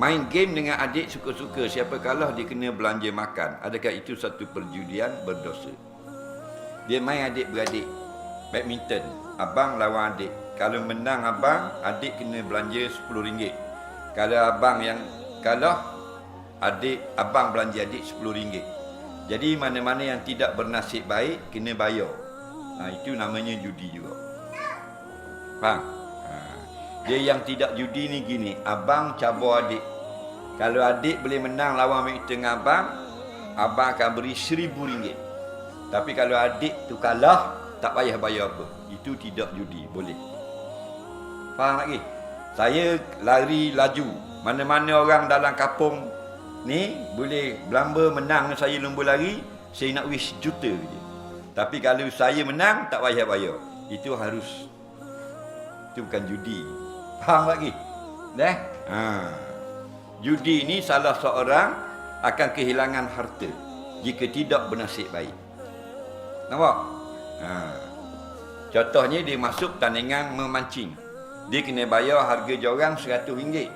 Main game dengan adik suka-suka, siapa kalah dia kena belanja makan. Adakah itu satu perjudian berdosa? Dia main adik-beradik, badminton, abang lawan adik. Kalau menang abang, adik kena belanja RM10. Kalau abang yang kalah, abang belanja adik RM10. Jadi mana-mana yang tidak bernasib baik kena bayar. Itu namanya judi juga. Faham? Dia yang tidak judi ni gini, abang cabar adik. Kalau adik boleh menang lawan badminton dengan abang akan beri RM1000. Tapi kalau adik tu kalah, tak payah bayar apa. Itu tidak judi, boleh. Faham lagi? Saya lari laju. Mana-mana orang dalam kampung ni boleh berlamba menang saya lomba lari, saya nak wish juta je. Tapi kalau saya menang, tak payah bayar. Itu harus. Itu bukan judi. Faham lagi? Judi ini salah seorang akan kehilangan harta jika tidak bernasib baik. Nampak? Contohnya dia masuk tandingan memancing. Dia kena bayar harga jorang RM100.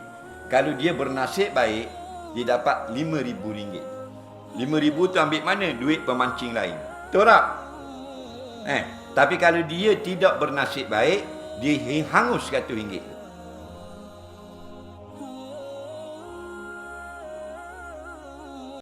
Kalau dia bernasib baik, dia dapat RM5,000. RM5,000 tu ambil mana? Duit pemancing lain. Betul tak? Tapi kalau dia tidak bernasib baik, dia hangus RM100.